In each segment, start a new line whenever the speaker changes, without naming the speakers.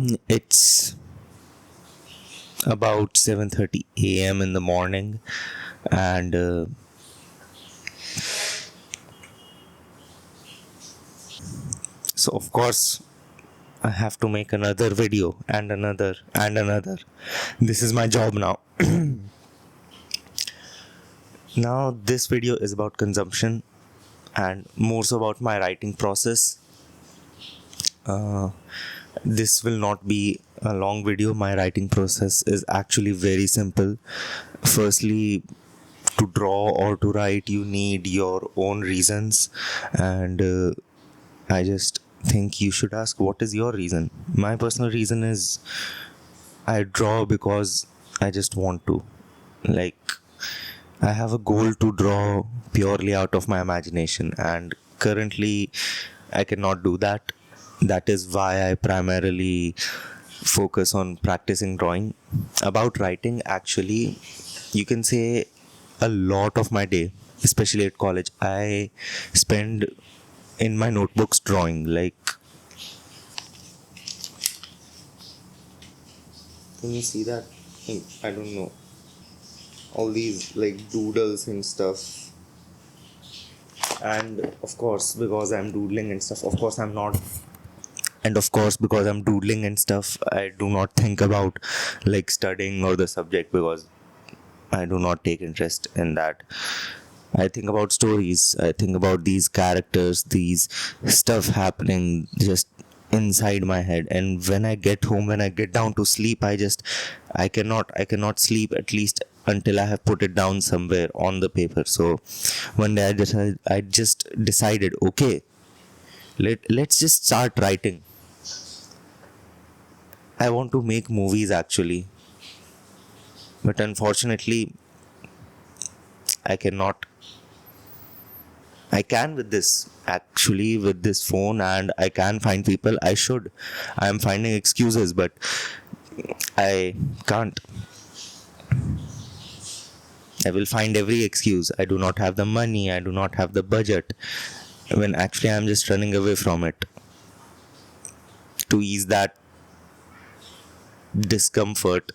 It's about 7:30 a.m. in the morning, and so of course I have to make another video and another and another. This is my job now. Now this video is about consumption and more so about my writing process. uh, this will not be a long video. My writing process is actually very simple. Firstly, to draw or to write, you need your own reasons, and I just think you should ask, what is your reason? My personal reason is I draw because I just want to. Like, I have a goal to draw purely out of my imagination, and currently I cannot do that. That is why I primarily focus on practicing drawing. About writing, actually, you can say a lot of my day, especially at college, I spend in my notebooks drawing. Like, can you see that? I don't know. All these like doodles and stuff. And of course, because I'm doodling and stuff, of course, I'm not. And of course, because I'm doodling and stuff, I do not think about like studying or the subject because I do not take interest in that. I think about stories. I think about these characters, these stuff happening just inside my head. And when I get home, when I get down to sleep, I cannot sleep at least until I have put it down somewhere on the paper. So one day I just decided, okay, let's just start writing. I want to make movies actually, but unfortunately, I cannot. I can with this, actually, with this phone, and I can find people. I should. I am finding excuses, but I can't. I will find every excuse. I do not have the money, I do not have the budget, when actually I'm just running away from it to ease that discomfort,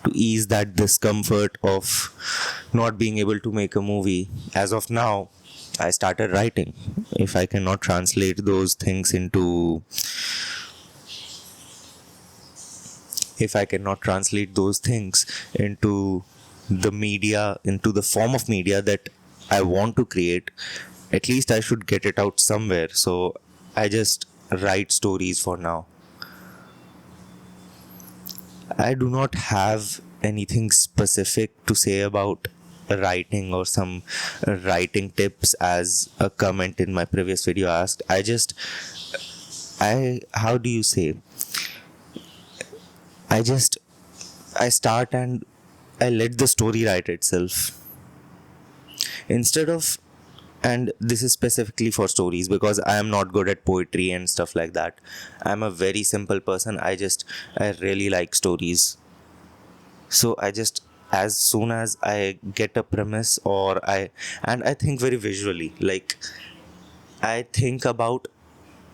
to ease that discomfort of not being able to make a movie. As of now, I started writing. If I cannot translate those things into, if I cannot translate those things into the media, into the form of media that I want to create, at least I should get it out somewhere. So I just write stories for now. I do not have anything specific to say about writing or some writing tips as a comment in my previous video asked. How do you say? I just, I start and I let the story write itself. Instead of, and this is specifically for stories because I am not good at poetry and stuff like that. I'm a very simple person. I really like stories. So I just, as soon as I get a premise, and I think very visually. Like, I think about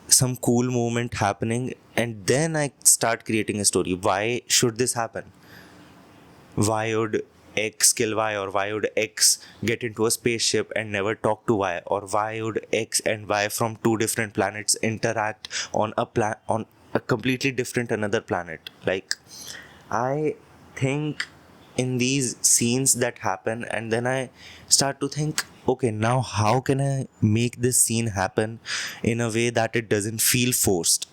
some cool moment happening, and then I start creating a story. Why should this happen? Why would X kill Y, or why would X get into a spaceship and never talk to Y, or why would X and Y from two different planets interact on a completely different another planet? Like, I think in these scenes that happen, and then I start to think, okay, now how can I make this scene happen in a way that it doesn't feel forced?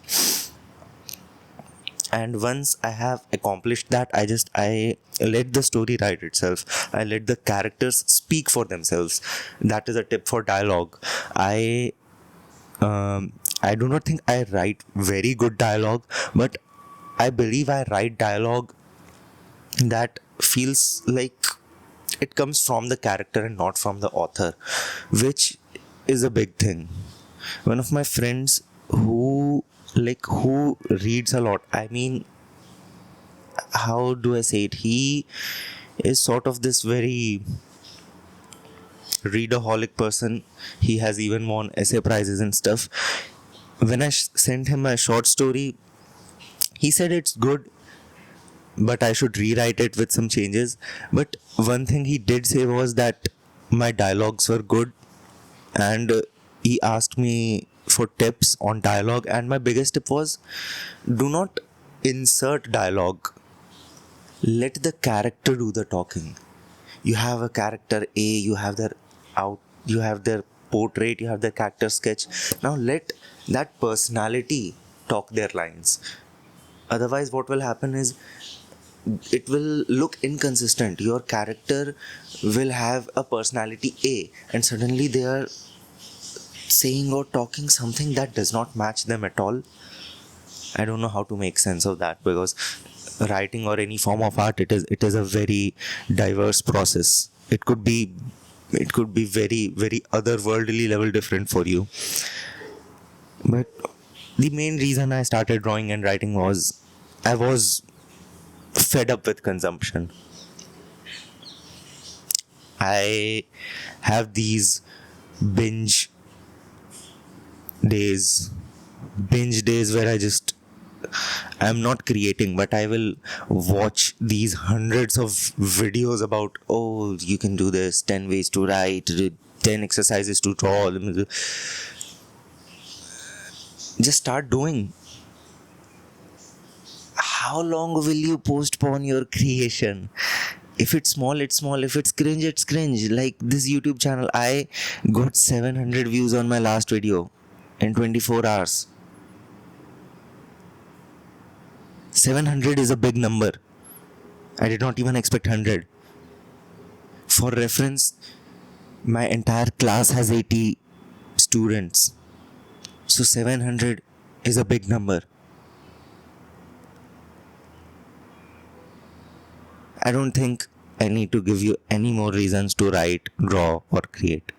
And once I have accomplished that, I let the story write itself. I let the characters speak for themselves. That is a tip for dialogue. I do not think I write very good dialogue, but I believe I write dialogue that feels like it comes from the character and not from the author, which is a big thing. One of my friends who reads a lot, I mean, how do I say it, he is sort of this very readaholic person. He has even won essay prizes and stuff. When I sent him a short story, He said it's good, but I should rewrite it with some changes. But one thing he did say was that my dialogues were good, and he asked me for tips on dialogue. And my biggest tip was, do not insert dialogue, let the character do the talking. You have a character A, you have their out, you have their portrait, you have their character sketch. Now let that personality talk their lines. Otherwise, what will happen is it will look inconsistent. Your character will have a personality A, and suddenly they are saying or talking something that does not match them at all. I don't know how to make sense of that, because writing or any form of art, it is a very diverse process. It could be very very otherworldly level different for you. But the main reason I started drawing and writing was I was fed up with consumption. I have these binge days, where I'm not creating, but I will watch these hundreds of videos about, oh, you can do this, 10 ways to write, 10 exercises to draw. Just start doing. How long will you postpone your creation? If it's small, it's small. If it's cringe, it's cringe. Like this YouTube channel, I got 700 views on my last video in 24 hours. 700 is a big number. I did not even expect 100. For reference, my entire class has 80 students. So 700 is a big number. I don't think I need to give you any more reasons to write, draw, or create.